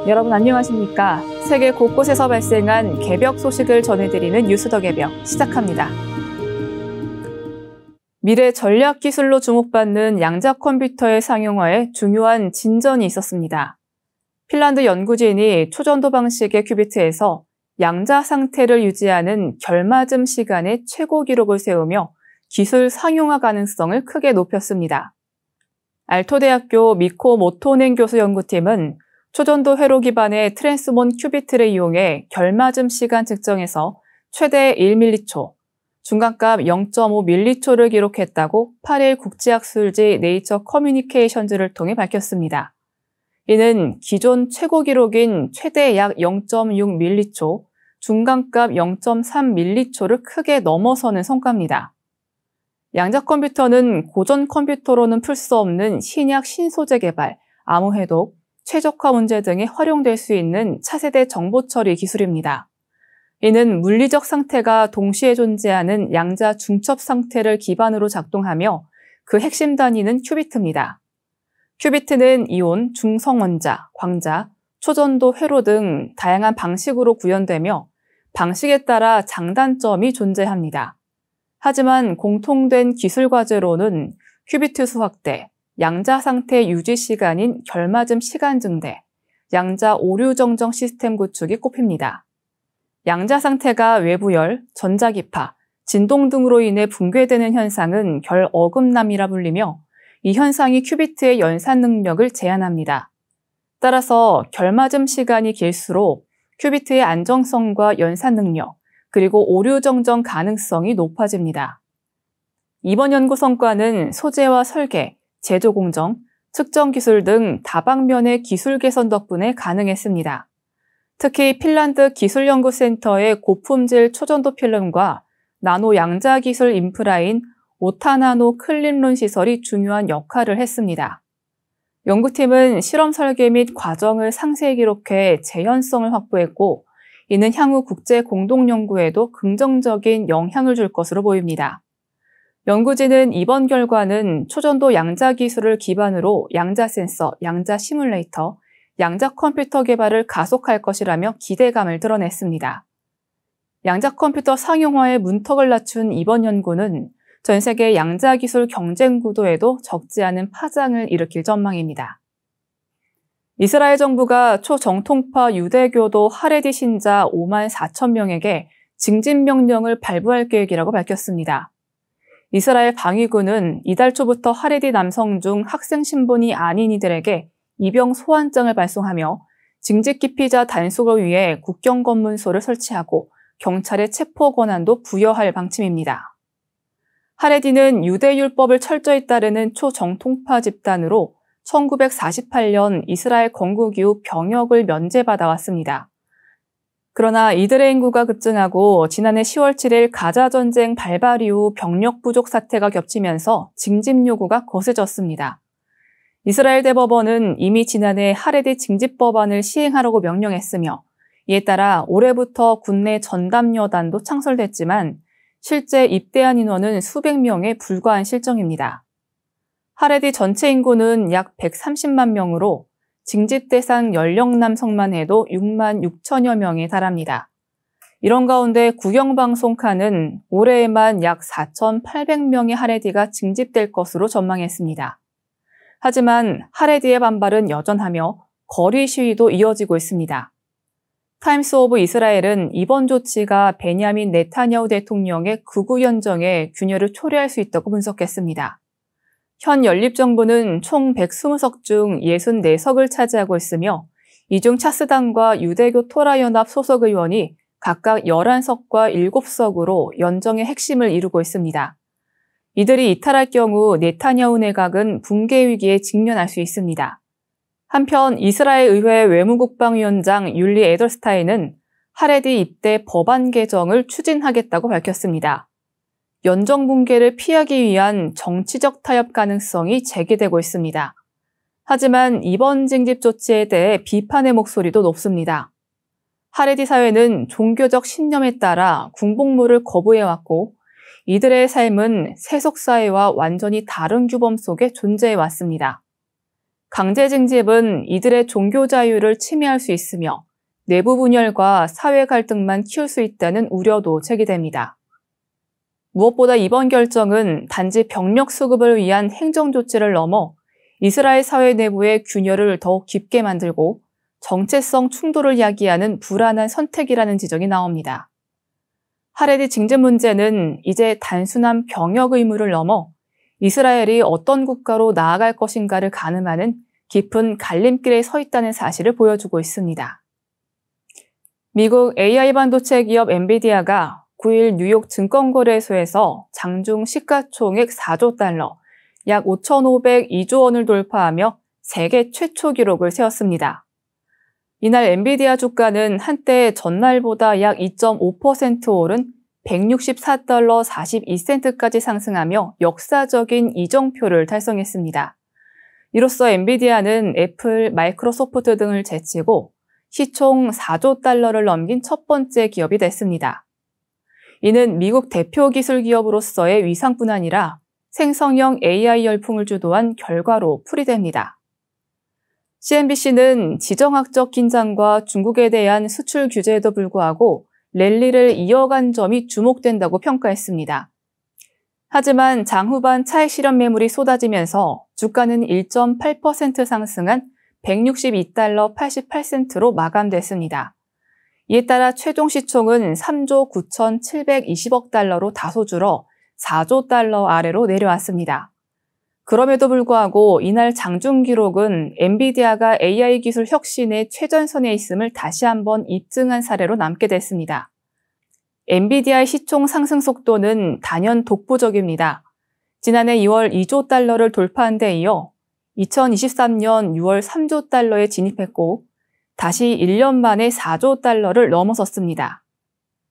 여러분 안녕하십니까? 세계 곳곳에서 발생한 개벽 소식을 전해드리는 뉴스 더 개벽 시작합니다. 미래 전략 기술로 주목받는 양자 컴퓨터의 상용화에 중요한 진전이 있었습니다. 핀란드 연구진이 초전도 방식의 큐비트에서 양자 상태를 유지하는 결맞음 시간의 최고 기록을 세우며 기술 상용화 가능성을 크게 높였습니다. 알토대학교 미코 모토넨 교수 연구팀은 초전도 회로 기반의 트랜스몬 큐비트를 이용해 결맞음 시간 측정에서 최대 1m초, 중간값 0.5m초를 기록했다고 8일 국제학술지 네이처 커뮤니케이션즈를 통해 밝혔습니다. 이는 기존 최고 기록인 최대 약 0.6m초, 중간값 0.3m초를 크게 넘어서는 성과입니다. 양자 컴퓨터는 고전 컴퓨터로는 풀 수 없는 신약 신소재 개발, 암호 해독, 최적화 문제 등에 활용될 수 있는 차세대 정보 처리 기술입니다. 이는 물리적 상태가 동시에 존재하는 양자 중첩 상태를 기반으로 작동하며 그 핵심 단위는 큐비트입니다. 큐비트는 이온, 중성원자, 광자, 초전도 회로 등 다양한 방식으로 구현되며 방식에 따라 장단점이 존재합니다. 하지만 공통된 기술 과제로는 큐비트 수 확대, 양자 상태 유지 시간인 결맞음 시간 증대, 양자 오류 정정 시스템 구축이 꼽힙니다. 양자 상태가 외부열, 전자기파, 진동 등으로 인해 붕괴되는 현상은 결어금남이라 불리며 이 현상이 큐비트의 연산 능력을 제한합니다. 따라서 결맞음 시간이 길수록 큐비트의 안정성과 연산 능력, 그리고 오류 정정 가능성이 높아집니다. 이번 연구 성과는 소재와 설계, 제조 공정, 측정 기술 등 다방면의 기술 개선 덕분에 가능했습니다. 특히 핀란드 기술연구센터의 고품질 초전도 필름과 나노 양자 기술 인프라인 오타나노 클린론 시설이 중요한 역할을 했습니다. 연구팀은 실험 설계 및 과정을 상세히 기록해 재현성을 확보했고, 이는 향후 국제 공동 연구에도 긍정적인 영향을 줄 것으로 보입니다. 연구진은 이번 결과는 초전도 양자 기술을 기반으로 양자 센서, 양자 시뮬레이터, 양자 컴퓨터 개발을 가속할 것이라며 기대감을 드러냈습니다. 양자 컴퓨터 상용화의 문턱을 낮춘 이번 연구는 전 세계 양자 기술 경쟁 구도에도 적지 않은 파장을 일으킬 전망입니다. 이스라엘 정부가 초정통파 유대교도 하레디 신자 5만 4천 명에게 징집 명령을 발부할 계획이라고 밝혔습니다. 이스라엘 방위군은 이달 초부터 하레디 남성 중 학생 신분이 아닌 이들에게 입영 소환장을 발송하며 징집 기피자 단속을 위해 국경 검문소를 설치하고 경찰의 체포 권한도 부여할 방침입니다. 하레디는 유대율법을 철저히 따르는 초정통파 집단으로 1948년 이스라엘 건국 이후 병역을 면제받아 왔습니다. 그러나 이들의 인구가 급증하고 지난해 10월 7일 가자 전쟁 발발 이후 병력 부족 사태가 겹치면서 징집 요구가 거세졌습니다. 이스라엘 대법원은 이미 지난해 하레디 징집 법안을 시행하라고 명령했으며, 이에 따라 올해부터 국내 전담여단도 창설됐지만 실제 입대한 인원은 수백 명에 불과한 실정입니다. 하레디 전체 인구는 약 130만 명으로 징집 대상 연령 남성만 해도 6만 6천여 명에 달합니다. 이런 가운데 국영방송 칸은 올해에만 약 4,800명의 하레디가 징집될 것으로 전망했습니다. 하지만 하레디의 반발은 여전하며 거리 시위도 이어지고 있습니다. 타임스 오브 이스라엘은 이번 조치가 베냐민 네타냐후 대통령의 극우 연정에 균열을 초래할 수 있다고 분석했습니다. 현 연립정부는 총 120석 중 64석을 차지하고 있으며, 이 중 차스당과 유대교 토라연합 소속 의원이 각각 11석과 7석으로 연정의 핵심을 이루고 있습니다. 이들이 이탈할 경우 네타냐후 내각은 붕괴 위기에 직면할 수 있습니다. 한편 이스라엘 의회 외무국방위원장 율리 에델스타인은 하레디 입대 법안 개정을 추진하겠다고 밝혔습니다. 연정 붕괴를 피하기 위한 정치적 타협 가능성이 제기되고 있습니다. 하지만 이번 징집 조치에 대해 비판의 목소리도 높습니다. 하레디 사회는 종교적 신념에 따라 군복무를 거부해왔고, 이들의 삶은 세속 사회와 완전히 다른 규범 속에 존재해왔습니다. 강제징집은 이들의 종교 자유를 침해할 수 있으며 내부 분열과 사회 갈등만 키울 수 있다는 우려도 제기됩니다. 무엇보다 이번 결정은 단지 병력 수급을 위한 행정조치를 넘어 이스라엘 사회 내부의 균열을 더욱 깊게 만들고 정체성 충돌을 야기하는 불안한 선택이라는 지적이 나옵니다. 하레디 징집 문제는 이제 단순한 병역 의무를 넘어 이스라엘이 어떤 국가로 나아갈 것인가를 가늠하는 깊은 갈림길에 서 있다는 사실을 보여주고 있습니다. 미국 AI 반도체 기업 엔비디아가 9일 뉴욕 증권거래소에서 장중 시가총액 4조 달러, 약 5,502조 원을 돌파하며 세계 최초 기록을 세웠습니다. 이날 엔비디아 주가는 한때 전날보다 약 2.5% 오른 164달러 42센트까지 상승하며 역사적인 이정표를 달성했습니다. 이로써 엔비디아는 애플, 마이크로소프트 등을 제치고 시총 4조 달러를 넘긴 첫 번째 기업이 됐습니다. 이는 미국 대표 기술 기업으로서의 위상뿐 아니라 생성형 AI 열풍을 주도한 결과로 풀이됩니다. CNBC는 지정학적 긴장과 중국에 대한 수출 규제에도 불구하고 랠리를 이어간 점이 주목된다고 평가했습니다. 하지만 장후반 차익 실현 매물이 쏟아지면서 주가는 1.8% 상승한 162달러 88센트로 마감됐습니다. 이에 따라 최종 시총은 3조 9,720억 달러로 다소 줄어 4조 달러 아래로 내려왔습니다. 그럼에도 불구하고 이날 장중 기록은 엔비디아가 AI 기술 혁신의 최전선에 있음을 다시 한번 입증한 사례로 남게 됐습니다. 엔비디아의 시총 상승 속도는 단연 독보적입니다. 지난해 2월 2조 달러를 돌파한 데 이어 2023년 6월 3조 달러에 진입했고 다시 1년 만에 4조 달러를 넘어섰습니다.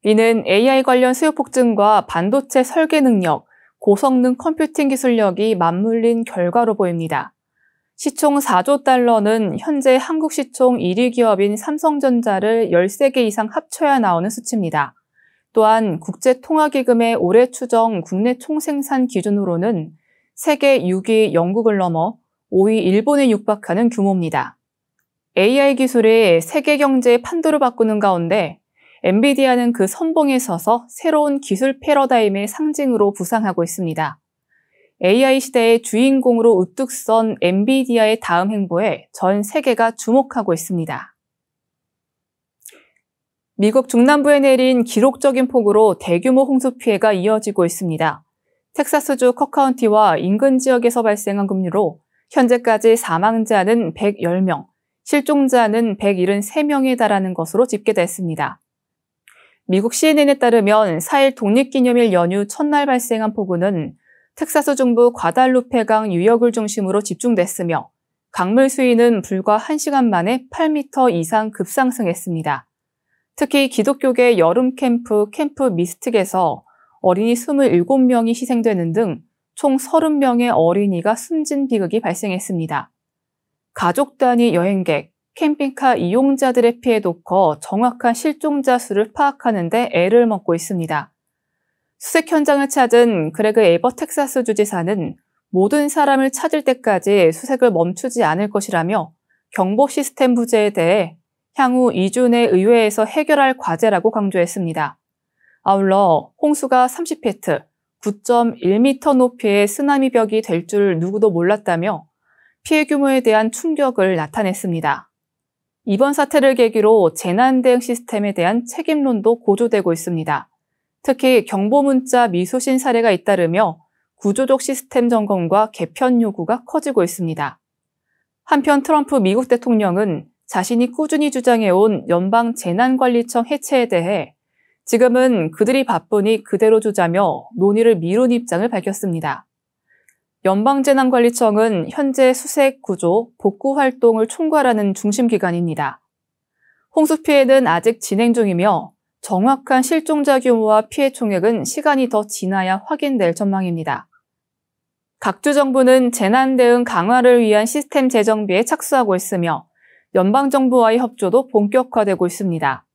이는 AI 관련 수요 폭증과 반도체 설계 능력, 고성능 컴퓨팅 기술력이 맞물린 결과로 보입니다. 시총 4조 달러는 현재 한국 시총 1위 기업인 삼성전자를 13개 이상 합쳐야 나오는 수치입니다. 또한 국제통화기금의 올해 추정 국내 총생산 기준으로는 세계 6위 영국을 넘어 5위 일본에 육박하는 규모입니다. AI 기술이 세계 경제의 판도를 바꾸는 가운데 엔비디아는 그 선봉에 서서 새로운 기술 패러다임의 상징으로 부상하고 있습니다. AI 시대의 주인공으로 우뚝 선 엔비디아의 다음 행보에 전 세계가 주목하고 있습니다. 미국 중남부에 내린 기록적인 폭우로 대규모 홍수 피해가 이어지고 있습니다. 텍사스주 컵카운티와 인근 지역에서 발생한 급류로 현재까지 사망자는 110명, 실종자는 173명에 달하는 것으로 집계됐습니다. 미국 CNN에 따르면 4일 독립기념일 연휴 첫날 발생한 폭우는 텍사스 중부 과달루페강 유역을 중심으로 집중됐으며 강물 수위는 불과 1시간 만에 8m 이상 급상승했습니다. 특히 기독교계 여름 캠프 미스틱에서 어린이 27명이 희생되는 등 총 30명의 어린이가 숨진 비극이 발생했습니다. 가족 단위 여행객, 캠핑카 이용자들의 피해도 커 정확한 실종자 수를 파악하는 데 애를 먹고 있습니다. 수색 현장을 찾은 그레그 에버 텍사스 주지사는 모든 사람을 찾을 때까지 수색을 멈추지 않을 것이라며 경보 시스템 부재에 대해 향후 2주 내 의회에서 해결할 과제라고 강조했습니다. 아울러 홍수가 30피트, 9.1m 높이의 쓰나미 벽이 될 줄 누구도 몰랐다며 피해 규모에 대한 충격을 나타냈습니다. 이번 사태를 계기로 재난 대응 시스템에 대한 책임론도 고조되고 있습니다. 특히 경보 문자 미수신 사례가 잇따르며 구조적 시스템 점검과 개편 요구가 커지고 있습니다. 한편 트럼프 미국 대통령은 자신이 꾸준히 주장해온 연방 재난관리청 해체에 대해 지금은 그들이 바쁘니 그대로 두자며 논의를 미룬 입장을 밝혔습니다. 연방재난관리청은 현재 수색, 구조, 복구 활동을 총괄하는 중심기관입니다. 홍수 피해는 아직 진행 중이며 정확한 실종자 규모와 피해 총액은 시간이 더 지나야 확인될 전망입니다. 각주 정부는 재난 대응 강화를 위한 시스템 재정비에 착수하고 있으며 연방정부와의 협조도 본격화되고 있습니다.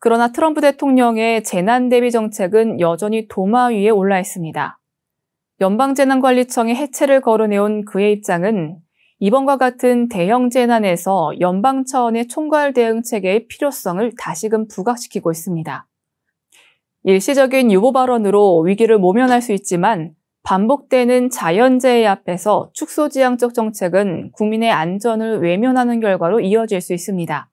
그러나 트럼프 대통령의 재난 대비 정책은 여전히 도마 위에 올라 있습니다. 연방재난관리청의 해체를 거론해온 그의 입장은 이번과 같은 대형 재난에서 연방 차원의 총괄 대응 체계의 필요성을 다시금 부각시키고 있습니다. 일시적인 유보 발언으로 위기를 모면할 수 있지만 반복되는 자연재해 앞에서 축소지향적 정책은 국민의 안전을 외면하는 결과로 이어질 수 있습니다.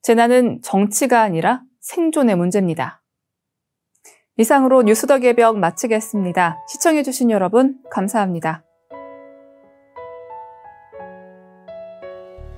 재난은 정치가 아니라 생존의 문제입니다. 이상으로 뉴스 더 개벽 마치겠습니다. 시청해주신 여러분 감사합니다.